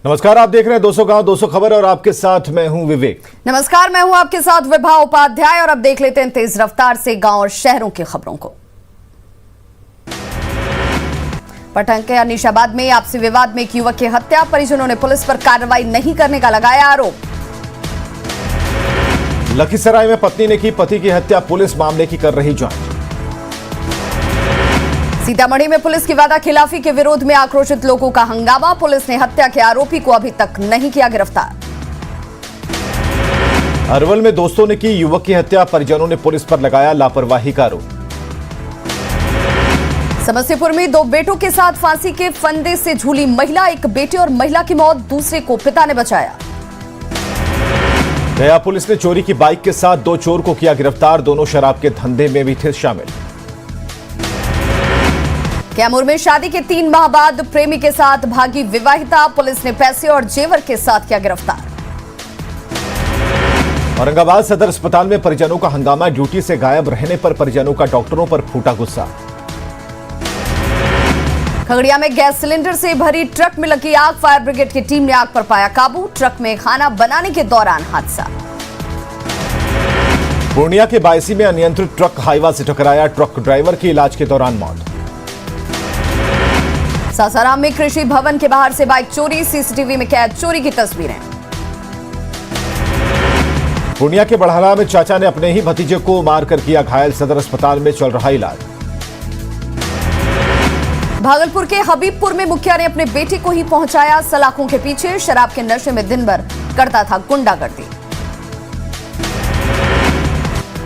नमस्कार, आप देख रहे हैं 200 गांव 200 खबर और आपके साथ मैं हूं विवेक। नमस्कार, मैं हूं आपके साथ विभा उपाध्याय और अब देख लेते हैं तेज रफ्तार से गांव और शहरों की खबरों को। पटना के अनीशाबाद में आपसी विवाद में एक युवक की हत्या, परिजनों ने पुलिस पर कार्रवाई नहीं करने का लगाया आरोप। लखीसराय में पत्नी ने की पति की हत्या, पुलिस मामले की कर रही जांच। सीतामढ़ी में पुलिस की वादा खिलाफी के विरोध में आक्रोशित लोगों का हंगामा, पुलिस ने हत्या के आरोपी को अभी तक नहीं किया गिरफ्तार। अरवल में दोस्तों ने की युवक की हत्या, परिजनों ने पुलिस पर लगाया लापरवाही का आरोप। समस्तीपुर में दो बेटों के साथ फांसी के फंदे से झूली महिला, एक बेटे और महिला की मौत, दूसरे को पिता ने बचाया। गया पुलिस ने चोरी की बाइक के साथ दो चोर को किया गिरफ्तार, दोनों शराब के धंधे में भी थे शामिल। कैमूर में शादी के 3 माह बाद प्रेमी के साथ भागी विवाहिता, पुलिस ने पैसे और जेवर के साथ किया गिरफ्तार। औरंगाबाद सदर अस्पताल में परिजनों का हंगामा, ड्यूटी से गायब रहने पर परिजनों का डॉक्टरों पर फूटा गुस्सा। खगड़िया में गैस सिलेंडर से भरी ट्रक में लगी आग, फायर ब्रिगेड की टीम ने आग पर पाया काबू, ट्रक में खाना बनाने के दौरान हादसा। पूर्णिया के बायसी में अनियंत्रित ट्रक हाईवा से टकराया, ट्रक ड्राइवर की इलाज के दौरान मौत। सासाराम में कृषि भवन के बाहर से बाइक चोरी, सीसीटीवी में कैद चोरी की तस्वीरें। पूर्णिया के बढ़ाना में चाचा ने अपने ही भतीजे को मारकर किया घायल, सदर अस्पताल में चल रहा इलाज। भागलपुर के हबीबपुर में मुखिया ने अपने बेटे को ही पहुंचाया सलाखों के पीछे, शराब के नशे में दिन भर करता था गुंडागर्दी।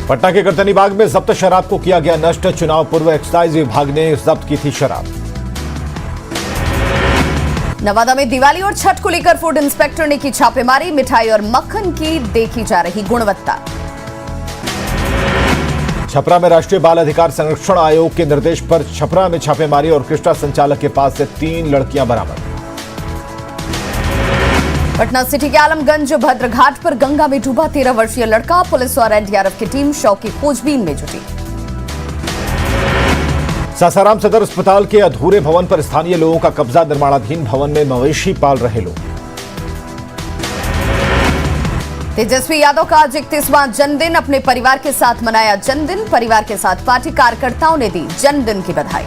पटना के गर्दनीबाग में जब्त शराब को किया गया नष्ट, चुनाव पूर्व एक्साइज विभाग ने जब्त की थी शराब। नवादा में दिवाली और छठ को लेकर फूड इंस्पेक्टर ने की छापेमारी, मिठाई और मक्खन की देखी जा रही गुणवत्ता। छपरा में राष्ट्रीय बाल अधिकार संरक्षण आयोग के निर्देश पर छपरा में छापेमारी, ऑर्केस्ट्रा संचालक के पास से 3 लड़कियां बरामद। पटना सिटी के आलमगंज भद्र घाट पर गंगा में डूबा 13 वर्षीय लड़का, पुलिस और एनडीआरएफ की टीम शव की खोजबीन में जुटी। सासाराम सदर अस्पताल के अधूरे भवन पर स्थानीय लोगों का कब्जा, निर्माणाधीन भवन में मवेशी पाल रहे लोग। तेजस्वी यादव का आज 31वां जन्मदिन, अपने परिवार के साथ मनाया जन्मदिन, परिवार के साथ पार्टी कार्यकर्ताओं ने दी जन्मदिन की बधाई।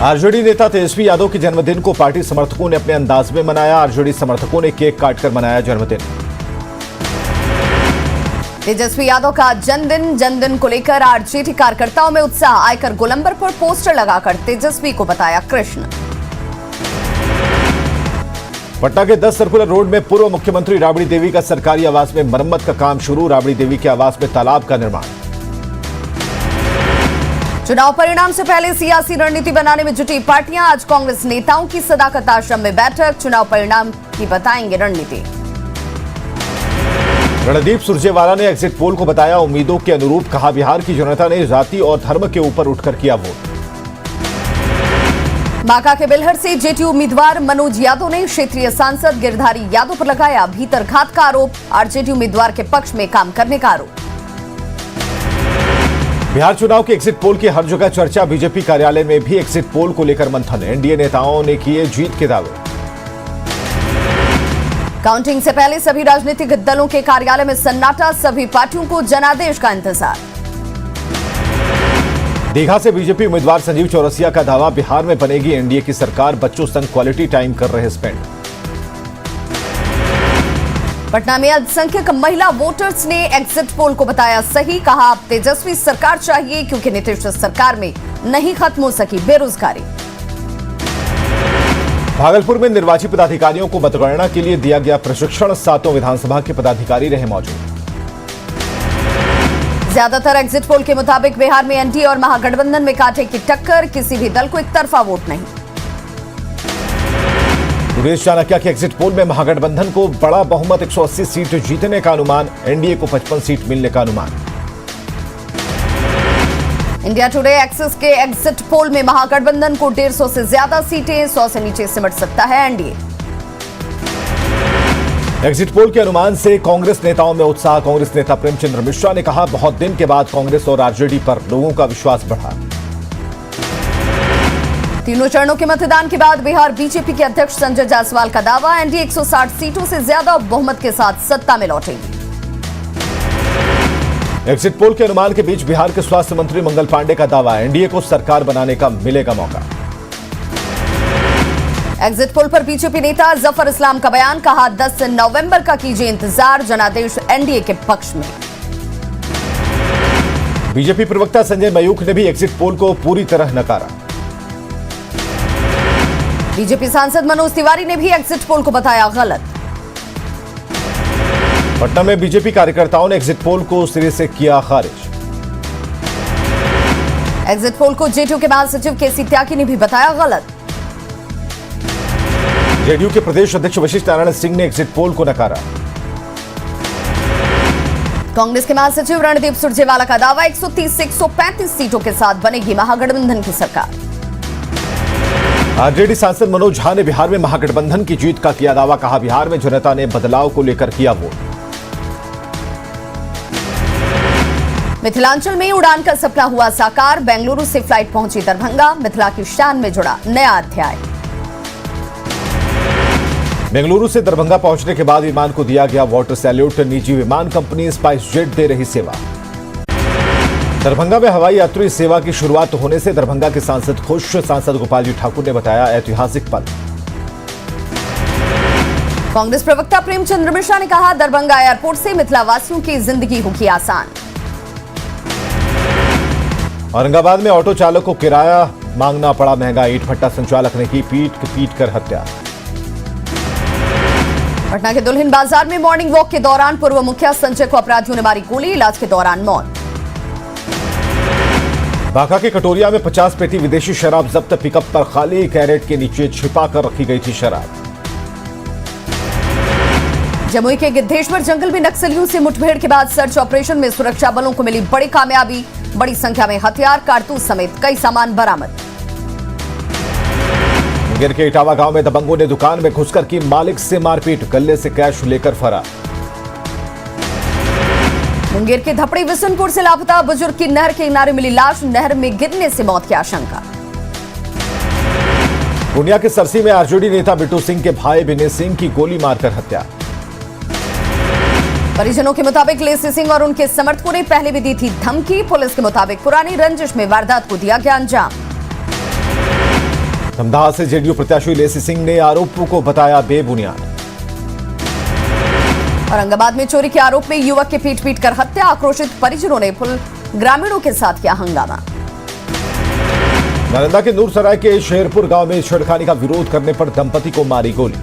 आरजेडी नेता तेजस्वी यादव के जन्मदिन को पार्टी समर्थकों ने अपने अंदाज में मनाया, आरजेडी समर्थकों ने केक काटकर मनाया जन्मदिन। तेजस्वी यादव का जन्मदिन को लेकर आरजेडी कार्यकर्ताओं में उत्साह, आयकर गोलंबर पर पोस्टर लगाकर तेजस्वी को बताया कृष्ण। पटना के 10 सर्कुलर रोड में पूर्व मुख्यमंत्री राबड़ी देवी का सरकारी आवास में मरम्मत का काम शुरू, राबड़ी देवी के आवास में तालाब का निर्माण। चुनाव परिणाम से पहले सियासी रणनीति बनाने में जुटी पार्टियां, आज कांग्रेस नेताओं की सदाकत आश्रम में बैठक, चुनाव परिणाम की बताएंगे रणनीति। रणदीप सुरजेवाला ने एग्जिट पोल को बताया उम्मीदों के अनुरूप, कहा बिहार की जनता ने जाति और धर्म के ऊपर उठकर किया वोट। बांका के बेलहर से जेटीयू उम्मीदवार मनोज यादव ने क्षेत्रीय सांसद गिरधारी यादव पर लगाया भीतरघात का आरोप, आरजेडी उम्मीदवार के पक्ष में काम करने का आरोप। बिहार चुनाव के एग्जिट पोल की हर जगह चर्चा, बीजेपी कार्यालय में भी एग्जिट पोल को लेकर मंथन, एनडीए नेताओं ने किए जीत के दावे। काउंटिंग से पहले सभी राजनीतिक दलों के कार्यालय में सन्नाटा, सभी पार्टियों को जनादेश का इंतजार। दीघा से बीजेपी उम्मीदवार संजीव चौरसिया का दावा, बिहार में बनेगी एनडीए की सरकार, बच्चों संग क्वालिटी टाइम कर रहे स्पेंड। पटना में अल्पसंख्यक महिला वोटर्स ने एग्जिट पोल को बताया सही, कहा अब तेजस्वी सरकार चाहिए क्योंकि नीतीश सरकार में नहीं खत्म हो सकी बेरोजगारी। भागलपुर में निर्वाची पदाधिकारियों को मतगणना के लिए दिया गया प्रशिक्षण, 7 विधानसभा के पदाधिकारी रहे मौजूद। ज्यादातर एग्जिट पोल के मुताबिक बिहार में एनडीए और महागठबंधन में कांटे की टक्कर, किसी भी दल को एकतरफा वोट नहीं। सुरेश चाणक्या के एग्जिट पोल में महागठबंधन को बड़ा बहुमत 180 सीट जीतने का अनुमान, एनडीए को 55 सीट मिलने का अनुमान। इंडिया टुडे एक्सिस के एग्जिट पोल में महागठबंधन को 150 से ज्यादा सीटें, 100 से नीचे सिमट सकता है एनडीए। एग्जिट पोल के अनुमान से कांग्रेस नेताओं में उत्साह, कांग्रेस नेता प्रेमचंद्र मिश्रा ने कहा बहुत दिन के बाद कांग्रेस और आरजेडी पर लोगों का विश्वास बढ़ा। तीनों चरणों के मतदान के बाद बिहार बीजेपी के अध्यक्ष संजय जायसवाल का दावा, एनडीए 160 सीटों से ज्यादा बहुमत के साथ सत्ता में लौटेगी। एग्जिट पोल के अनुमान के बीच बिहार के स्वास्थ्य मंत्री मंगल पांडे का दावा, एनडीए को सरकार बनाने का मिलेगा मौका। एग्जिट पोल पर बीजेपी नेता जफर इस्लाम का बयान, कहा 10 नवंबर का कीजिए इंतजार, जनादेश एनडीए के पक्ष में। बीजेपी प्रवक्ता संजय मयूख ने भी एग्जिट पोल को पूरी तरह नकारा। बीजेपी सांसद मनोज तिवारी ने भी एग्जिट पोल को बताया गलत। पटना में बीजेपी कार्यकर्ताओं ने एग्जिट पोल को सिरे से किया खारिज। एग्जिट पोल को जेडीयू के महासचिव केसी त्यागी ने भी बताया गलत। जेडीयू के प्रदेश अध्यक्ष वशिष्ठ नारायण सिंह ने एग्जिट पोल को नकारा। कांग्रेस के महासचिव रणदीप सुरजेवाला का दावा, 130 से 135 सीटों के साथ बनेगी महागठबंधन की सरकार। आरजेडी सांसद मनोज झा ने बिहार में महागठबंधन की जीत का किया दावा, कहा बिहार में जनता ने बदलाव को लेकर किया वोट। मिथिलांचल में उड़ान का सपना हुआ साकार, बेंगलुरु से फ्लाइट पहुंची दरभंगा, मिथिला की शान में जुड़ा नया अध्याय। बेंगलुरु से दरभंगा पहुंचने के बाद विमान को दिया गया वाटर सैल्यूट, निजी विमान कंपनी स्पाइस जेट दे रही सेवा। दरभंगा में हवाई यात्री सेवा की शुरुआत होने से दरभंगा के सांसद खुश, सांसद गोपाल जी ठाकुर ने बताया ऐतिहासिक पल। कांग्रेस प्रवक्ता प्रेमचंद्र मिश्रा ने कहा, दरभंगा एयरपोर्ट से मिथिला वासियों की जिंदगी होगी आसान। औरंगाबाद में ऑटो चालक को किराया मांगना पड़ा महंगा, ईंट भट्टा संचालक ने की पीट कर हत्या। पटना के दुल्हिन बाजार में मॉर्निंग वॉक के दौरान पूर्व मुखिया संजय को अपराधियों ने मारी गोली, इलाज के दौरान मौत। बांका के कटोरिया में 50 पेटी विदेशी शराब जब्त, पिकअप पर खाली कैरेट के नीचे छिपा कर रखी गई थी शराब। जमुई के गिद्धेश्वर जंगल में नक्सलियों से मुठभेड़ के बाद सर्च ऑपरेशन में सुरक्षा बलों को मिली बड़ी कामयाबी, बड़ी संख्या में हथियार, कारतूस समेत कई सामान बरामद। मुंगेर के इटावा गांव में दबंगों ने दुकान में घुसकर की मालिक से मारपीट, गले से कैश लेकर फरार। मुंगेर के धपड़ी विसुनपुर से लापता बुजुर्ग की नहर के किनारे मिली लाश, नहर में गिरने से मौत की आशंका। पूर्णिया के सरसी में आरजेडी नेता बिट्टू सिंह के भाई विनय सिंह की गोली मारकर हत्या। परिजनों के मुताबिक लेसी सिंह और उनके समर्थकों ने पहले भी दी थी धमकी, पुलिस के मुताबिक पुरानी रंजिश में वारदात को दिया गया अंजाम। धमदाहा से जेडीयू प्रत्याशी लेसी सिंह ने आरोपों को बताया बेबुनियाद। औरंगाबाद में चोरी के आरोप में युवक के पीट कर हत्या, आक्रोशित परिजनों ने ग्रामीणों के साथ किया हंगामा। नालंदा के नूरसराय के शेरपुर गांव में छेड़खानी का विरोध करने पर दंपति को मारी गोली।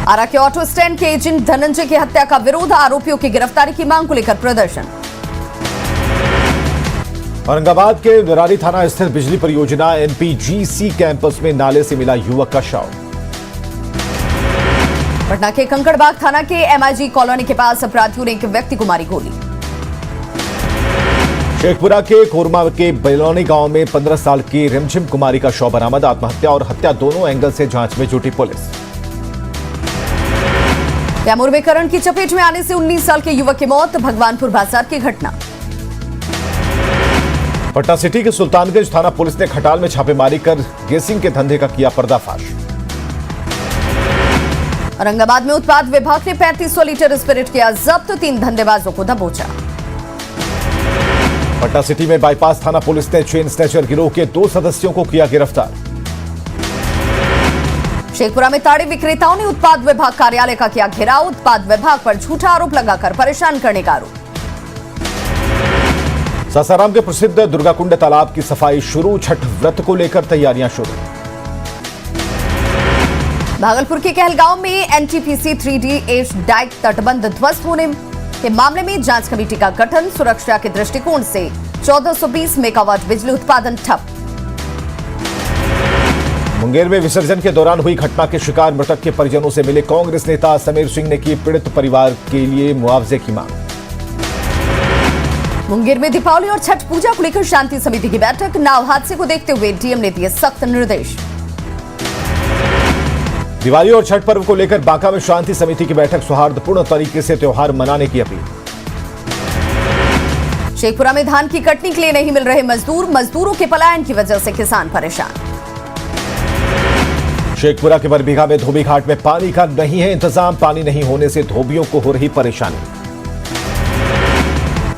आरा के ऑटो स्टैंड के एजेंट धनंजय की हत्या का विरोध, आरोपियों की गिरफ्तारी की मांग को लेकर प्रदर्शन। औरंगाबाद के नरारी थाना स्थित बिजली परियोजना एनपीजीसी कैंपस में नाले से मिला युवक का शव। पटना के कंकड़बाग थाना के एमआईजी कॉलोनी के पास अपराधियों ने एक व्यक्ति को मारी गोली। शेखपुरा के कोरमा के बेलौनी गांव में 15 साल की रिमझिम कुमारी का शव बरामद, आत्महत्या और हत्या दोनों एंगल से जांच में जुटी पुलिस। कैमूर में करंट की चपेट में आने से 19 साल के युवक की मौत, भगवानपुर बाजार की घटना। पटना सिटी के सुल्तानगंज थाना पुलिस ने खटाल में छापेमारी कर गेसिंग के धंधे का किया पर्दाफाश। औरंगाबाद में उत्पाद विभाग ने 3500 लीटर स्पिरिट किया जब्त, 3 धंधेबाजों को दबोचा। पटना सिटी में बाईपास थाना पुलिस ने चेन स्नैचर गिरोह के 2 सदस्यों को किया गिरफ्तार। शेखपुरा में ताड़े विक्रेताओं ने उत्पाद विभाग कार्यालय का किया घेराव, उत्पाद विभाग पर झूठा आरोप लगाकर परेशान करने का आरोप। सासाराम के प्रसिद्ध दुर्गाकुंड तालाब की सफाई शुरू, छठ व्रत को लेकर तैयारियां शुरू। भागलपुर के कहलगांव में एनटीपीसी 3D एच डाइक तटबंध ध्वस्त होने के मामले में जांच कमेटी का गठन, सुरक्षा के दृष्टिकोण से 1420 मेगावाट बिजली उत्पादन ठप। मुंगेर में विसर्जन के दौरान हुई घटना के शिकार मृतक के परिजनों से मिले कांग्रेस नेता समीर सिंह ने की पीड़ित परिवार के लिए मुआवजे की मांग। मुंगेर में दीपावली और छठ पूजा को लेकर शांति समिति की बैठक, नाव हादसे को देखते हुए डीएम ने दिए सख्त निर्देश। दिवाली और छठ पर्व को लेकर बांका में शांति समिति की बैठक, सौहार्दपूर्ण तरीके से त्योहार मनाने की अपील। शेखपुरा में धान की कटनी के लिए नहीं मिल रहे मजदूर, मजदूरों के पलायन की वजह से किसान परेशान। शेखपुरा के बरबीघा में धोबी घाट में पानी का नहीं है इंतजाम, पानी नहीं होने से धोबियों को हो रही परेशानी।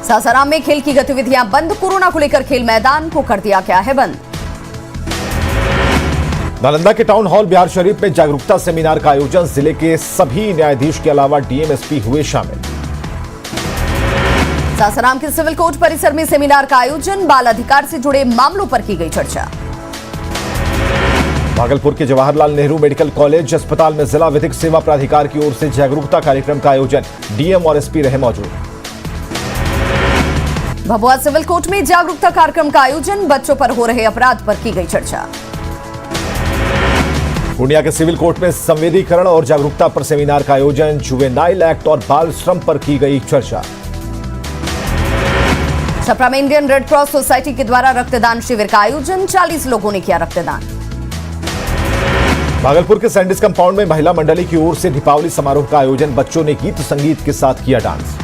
सासाराम में खेल की गतिविधियां बंद, कोरोना को लेकर खेल मैदान को कर दिया गया है बंद। नालंदा के टाउन हॉल बिहार शरीफ में जागरूकता सेमिनार का आयोजन, जिले के सभी न्यायाधीश के अलावा डीएम एसपी हुए शामिल। सासाराम के सिविल कोर्ट परिसर में सेमिनार का आयोजन, बाल अधिकार से जुड़े मामलों पर की गई चर्चा। भागलपुर के जवाहरलाल नेहरू मेडिकल कॉलेज अस्पताल में जिला विधिक सेवा प्राधिकार की ओर से जागरूकता कार्यक्रम का आयोजन, डीएम और एसपी रहे मौजूद। भभुआ सिविल कोर्ट में जागरूकता कार्यक्रम का आयोजन, बच्चों पर हो रहे अपराध पर की गई चर्चा। पूर्णिया के सिविल कोर्ट में संवेदीकरण और जागरूकता पर सेमिनार का आयोजन, जुवेनाइल एक्ट और बाल श्रम पर की गई चर्चा। छपरा में इंडियन रेड क्रॉस सोसाइटी के द्वारा रक्तदान शिविर का आयोजन, 40 लोगों ने किया रक्तदान। भागलपुर के सैंडिस कंपाउंड में महिला मंडली की ओर से दीपावली समारोह का आयोजन, बच्चों ने गीत संगीत के साथ किया डांस।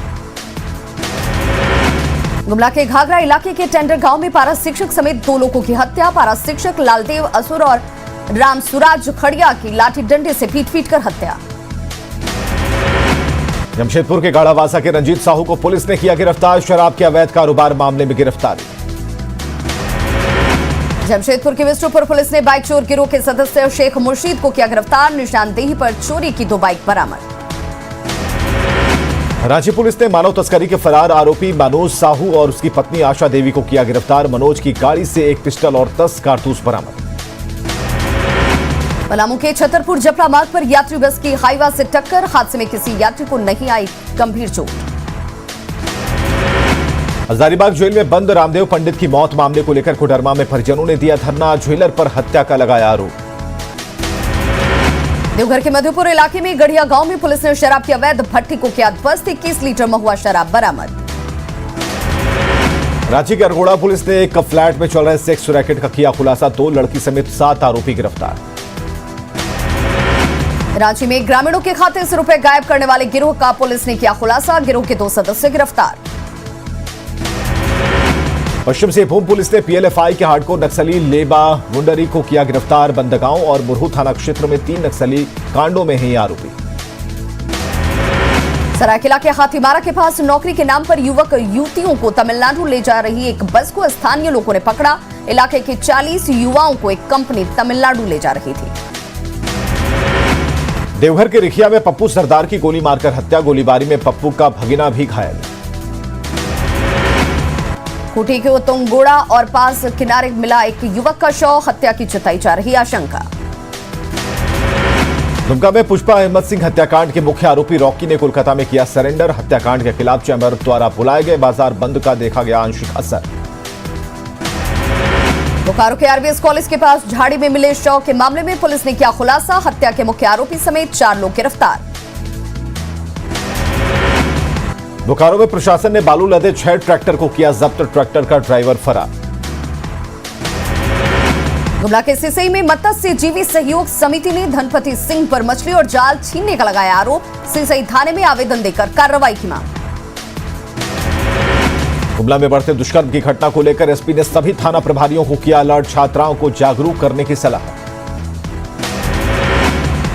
गुमला के घाघरा इलाके के टेंडर गांव में पारा शिक्षक समेत 2 लोगों की हत्या, पारा शिक्षक लालदेव असुर और राम सुराज खड़िया की लाठी डंडे से पीट कर हत्या। जमशेदपुर के गाढ़ावासा के रंजीत साहू को पुलिस ने किया गिरफ्तार, शराब के अवैध कारोबार मामले में गिरफ्तारी। जमशेदपुर के विष्णुपुर पुलिस ने बाइक चोर गिरोह के सदस्य शेख मुर्शीद को किया गिरफ्तार, निशानदेही पर चोरी की 2 बाइक बरामद। रांची पुलिस ने मानव तस्करी के फरार आरोपी मनोज साहू और उसकी पत्नी आशा देवी को किया गिरफ्तार, मनोज की गाड़ी से 1 पिस्टल और 10 कारतूस बरामद। पलामू के छतरपुर जपला मार्ग पर यात्री बस की हाईवा से टक्कर, हादसे में किसी यात्री को नहीं आई गंभीर चोट। हजारीबाग जेल में बंद रामदेव पंडित की मौत मामले को लेकर कोडरमा में परिजनों ने दिया धरना, जेलर पर हत्या का लगाया आरोप। देवघर के मधुपुर इलाके में गढ़िया गांव में पुलिस ने शराब की अवैध भट्टी को किया ध्वस्त, 21 लीटर महुआ शराब बरामद। रांची के अरगोड़ा पुलिस ने एक फ्लैट में चल रहे सेक्स रैकेट का किया खुलासा, 2 लड़की समेत 7 आरोपी गिरफ्तार। रांची में ग्रामीणों के खाते से रुपए गायब करने वाले गिरोह का पुलिस ने किया खुलासा, गिरोह के 2 सदस्य गिरफ्तार। पश्चिम सिंहभूम पुलिस ने पीएलएफआई के हार्डकोर नक्सली लेबा मुंडरी को किया गिरफ्तार, बंदगांव और मुरहू थाना क्षेत्र में 3 नक्सली कांडों में हैं आरोपी। सरायकेला के हाथीमारा के पास नौकरी के नाम पर युवक युवतियों को तमिलनाडु ले जा रही एक बस को स्थानीय लोगों ने पकड़ा, इलाके के 40 युवाओं को एक कंपनी तमिलनाडु ले जा रही थी। देवघर के रिखिया में पप्पू सरदार की गोली मारकर हत्या, गोलीबारी में पप्पू का भगिना भी घायल। खूंटी के उतंगोड़ा और पास किनारे मिला एक युवक का शव, हत्या की जताई जा रही आशंका। दुमका में पुष्पा अहमद सिंह हत्याकांड के मुख्य आरोपी रॉकी ने कोलकाता में किया सरेंडर, हत्याकांड के खिलाफ चैंबर द्वारा बुलाए गए बाजार बंद का देखा गया आंशिक असर। बोकारो के आरबीएस कॉलेज के पास झाड़ी में मिले शव के मामले में पुलिस ने किया खुलासा, हत्या के मुख्य आरोपी समेत 4 लोग गिरफ्तार। बोकारो में प्रशासन ने बालू लदे 6 ट्रैक्टर को किया जब्त, ट्रैक्टर का ड्राइवर फरार। गुमला के सिसई में मत्स्य जीवी सहयोग समिति ने धनपति सिंह पर मछली और जाल छीनने का लगाया आरोप, सिसई थाने में आवेदन देकर कार्रवाई की मांग। गुमला में बढ़ते दुष्कर्म की घटना को लेकर एसपी ने सभी थाना प्रभारियों को किया अलर्ट, छात्राओं को जागरूक करने की सलाह।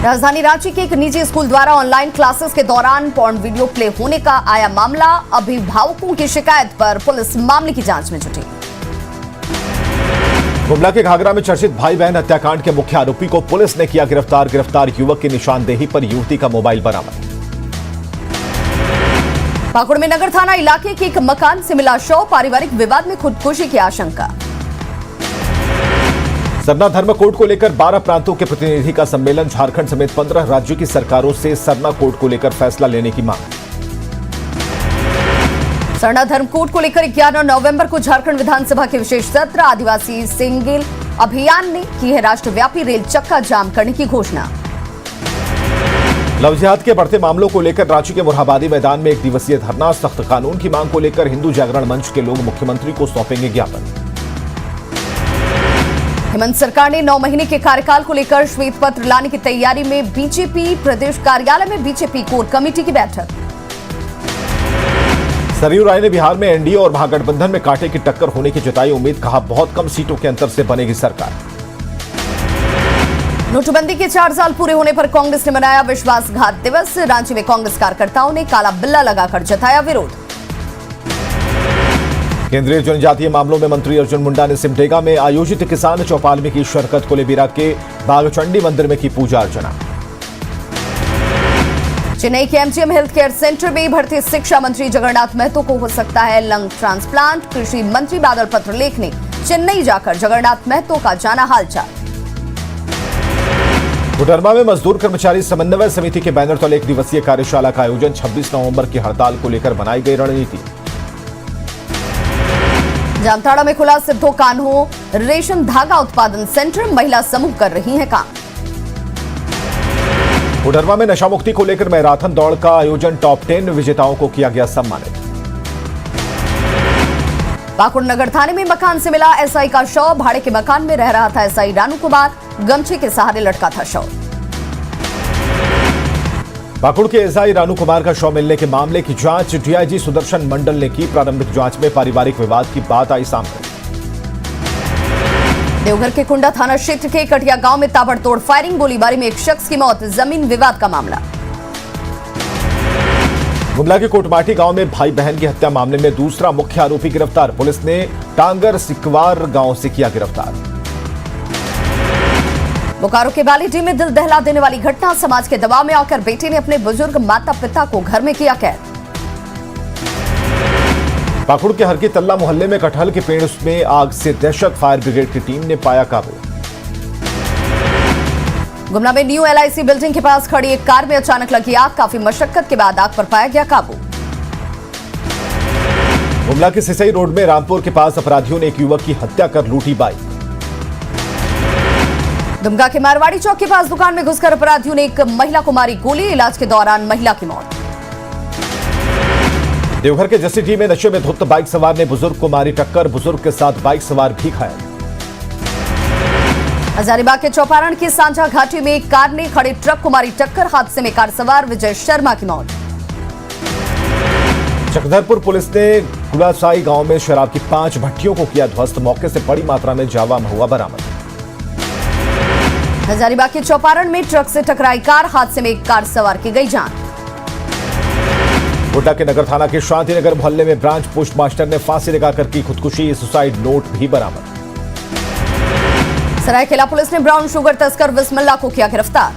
राजधानी रांची के एक निजी स्कूल द्वारा ऑनलाइन क्लासेस के दौरान पॉर्न वीडियो प्ले होने का आया मामला, अभिभावकों की शिकायत पर पुलिस मामले की जांच में जुटी। गुमला के घाघरा में चर्चित भाई बहन हत्याकांड के मुख्य आरोपी को पुलिस ने किया गिरफ्तार, गिरफ्तार युवक की निशानदेही पर युवती का मोबाइल बरामद। पाकुड़ में नगर थाना इलाके के एक मकान से मिला शव, पारिवारिक विवाद में खुदकुशी की आशंका। सरना धर्म कोड को लेकर 12 प्रांतों के प्रतिनिधि का सम्मेलन, झारखंड समेत 15 राज्यों की सरकारों से सरना कोड को लेकर फैसला लेने की मांग। सरना धर्म कोड को लेकर 11 नवंबर को झारखंड विधानसभा के विशेष सत्र, आदिवासी सिंगल अभियान ने की है राष्ट्रव्यापी रेल चक्का जाम करने की घोषणा। लव जिहाद के बढ़ते मामलों को लेकर रांची के मोरहाबादी मैदान में 1 दिवसीय धरना, सख्त कानून की मांग को लेकर हिंदू जागरण मंच के लोग मुख्यमंत्री को सौंपेंगे ज्ञापन। हेमंत सरकार ने 9 महीने के कार्यकाल को लेकर श्वेत पत्र लाने की तैयारी में, बीजेपी प्रदेश कार्यालय में बीजेपी कोर कमेटी की बैठक। सरयू राय ने बिहार में एनडीए और महागठबंधन में कांटे की टक्कर होने की जताई उम्मीद, कहा बहुत कम सीटों के अंतर से बनेगी सरकार। नोटबंदी के 4 साल पूरे होने पर कांग्रेस ने मनाया विश्वासघात दिवस। रांची में कांग्रेस कार्यकर्ताओं ने काला बिल्ला लगाकर जताया विरोध। केंद्रीय जनजातीय मामलों में मंत्री अर्जुन मुंडा ने सिमडेगा में आयोजित किसान चौपाल में की शिरकत, कोलेबिरा के बागचंडी मंदिर में की पूजा अर्चना। चेन्नई के एमजीएम हेल्थ केयर सेंटर में भर्ती शिक्षा मंत्री जगन्नाथ महतो को हो सकता है लंग ट्रांसप्लांट। कृषि मंत्री बादल पत्रलेख ने चेन्नई जाकर जगन्नाथ महतो का जाना हालचाल। कोडरमा में मजदूर कर्मचारी समन्वय समिति के बैनर तले 1 दिवसीय कार्यशाला का आयोजन। 26 नवंबर की हड़ताल को लेकर बनाई गई रणनीति। जामताड़ा में खुला सिद्धो कान्हो रेशम धागा उत्पादन सेंटर, महिला समूह कर रही हैं काम। कोडरमा में नशा मुक्ति को लेकर मैराथन दौड़ का आयोजन। टॉप 10 विजेताओं को किया गया सम्मानित। पाकुड़ नगर थाने में मकान से मिला एसआई का शव। भाड़े के मकान में रह रहा था एसआई रानू कुमार, गमछे के सहारे लटका था शव। पाकुड़ के एसआई रानू कुमार का शव मिलने के मामले की जांच डीआईजी सुदर्शन मंडल ने की। प्रारंभिक जांच में पारिवारिक विवाद की बात आई सामने। देवघर के कुंडा थाना क्षेत्र के कटिया गांव में ताबड़तोड़ फायरिंग, गोलीबारी में एक शख्स की मौत। जमीन विवाद का मामला। गुमला के कोटमाटी गांव में भाई बहन की हत्या मामले में दूसरा मुख्य आरोपी गिरफ्तार। पुलिस ने टांगर सिकवार गांव से किया गिरफ्तार। बोकारो के बालीडीह में दिल दहला देने वाली घटना। समाज के दबाव में आकर बेटे ने अपने बुजुर्ग माता पिता को घर में किया कैद। पाकुड़ के हरकी तल्ला मोहल्ले में कटहल के पेड़ में आग से दहशत, फायर ब्रिगेड की टीम ने पाया काबू। गुमला में न्यू एलआईसी बिल्डिंग के पास खड़ी एक कार में अचानक लगी आग। काफी मशक्कत के बाद आग पर पाया गया काबू। गुमला के सिसई रोड में रामपुर के पास अपराधियों ने एक युवक की हत्या कर लूटी बाइक। दुमका के मारवाड़ी चौक के पास दुकान में घुसकर अपराधियों ने एक महिला को मारी गोली। इलाज के दौरान महिला की मौत। देवघर के जसीडीह में नशे में धुत बाइक सवार ने बुजुर्ग को मारी टक्कर। बुजुर्ग के साथ बाइक सवार भी घायल। हजारीबाग के चौपारण की सांझा घाटी में एक कार ने खड़े ट्रक को मारी टक्कर। हादसे में कार सवार विजय शर्मा की मौत। चक्रधरपुर पुलिस ने गुलासाई गांव में शराब की 5 भट्टियों को किया ध्वस्त। मौके से बड़ी मात्रा में जावा महुआ बरामद। हजारीबाग के चौपारण में ट्रक से टकराई कार। हादसे में एक कार सवार की गई जान। गोड्डा के नगर थाना के शांतिनगर मोहल्ले में ब्रांच पोस्टमास्टर ने फांसी लगाकर की खुदकुशी। सुसाइड नोट भी बरामद। सरायकेला पुलिस ने ब्राउन शुगर तस्कर बिस्मिल्ला को किया गिरफ्तार।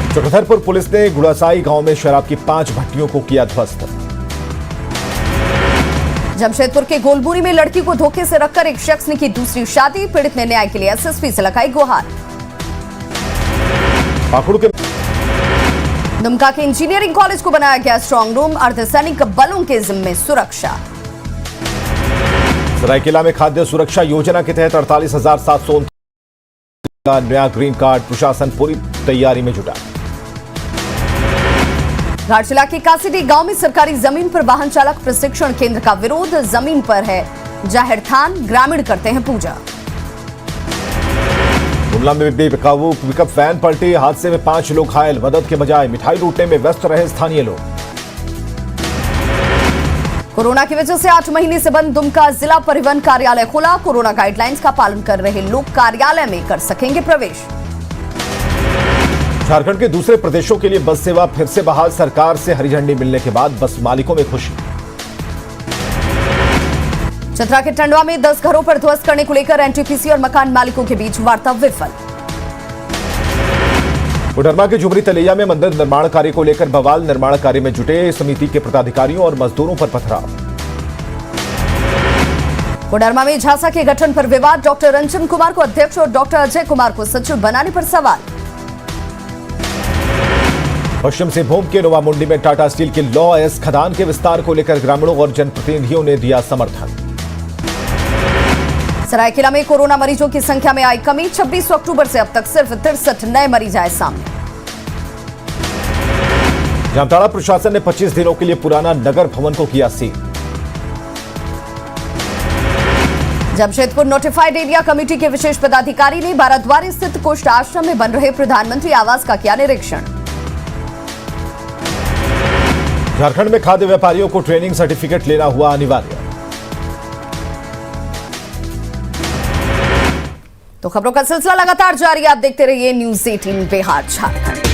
चक्रधरपुर पुलिस ने गुड़ासाई गांव में शराब की 5 भट्टियों को किया ध्वस्त। जमशेदपुर के गोलबुरी में लड़की को धोखे से रखकर एक शख्स ने की दूसरी शादी। पीड़ित ने न्याय के लिए एसएसपी से लगाई गुहार। पाकुड़ के दुमका के इंजीनियरिंग कॉलेज को बनाया गया स्ट्रांग रूम। अर्धसैनिक बलों के जिम्मे सुरक्षा। सरायकेला में खाद्य सुरक्षा योजना के तहत 48,700 का नया ग्रीन कार्ड। प्रशासन पूरी तैयारी में जुटा। घाटशिला के कासीडी गांव में सरकारी जमीन पर वाहन चालक प्रशिक्षण केंद्र का विरोध। जमीन पर है जाहिर थान, ग्रामीण करते हैं पूजा। गुमला में बेकाबू पिकअप वैन पलटी। हादसे में 5 लोग घायल। मदद के बजाय मिठाई लूटने में व्यस्त रहे स्थानीय लोग। कोरोना की वजह से 8 महीने से बंद दुमका जिला परिवहन कार्यालय खुला। कोरोना गाइडलाइंस का पालन कर रहे लोग कार्यालय में कर सकेंगे प्रवेश। झारखंड के दूसरे प्रदेशों के लिए बस सेवा फिर से बहाल। सरकार से हरी झंडी मिलने के बाद बस मालिकों में खुशी। चतरा के टंडवा में 10 घरों पर ध्वस्त करने को लेकर एनटीपीसी और मकान मालिकों के बीच वार्ता विफल। कोडरमा के झुमरी तलैया में मंदिर निर्माण कार्य को लेकर बवाल। निर्माण कार्य में जुटे समिति के पदाधिकारियों और मजदूरों पर पथराव। कोडरमा में झांसा के गठन पर विवाद। डॉक्टर रंजन कुमार को अध्यक्ष और डॉक्टर अजय कुमार को सचिव बनाने पर सवाल। पश्चिम सिंहभूम के नोवामुंडी में टाटा स्टील के लॉ एस खदान के विस्तार को लेकर ग्रामीणों और जनप्रतिनिधियों ने दिया समर्थन। सरायकेला में कोरोना मरीजों की संख्या में आई कमी। 26 अक्टूबर से अब तक सिर्फ 63 नए मरीज आए सामने। जामताड़ा प्रशासन ने 25 दिनों के लिए पुराना नगर भवन को किया seal. Jamshedpur notified area committee के विशेष पदाधिकारी ने बाराद्वारी स्थित कुष्ठ आश्रम में बन रहे प्रधानमंत्री आवास का किया निरीक्षण। झारखंड में खाद्य व्यापारियों को ट्रेनिंग सर्टिफिकेट लेना हुआ अनिवार्य। तो खबरों का सिलसिला लगातार जारी, आप देखते रहिए न्यूज़ 18 बिहार झारखंड।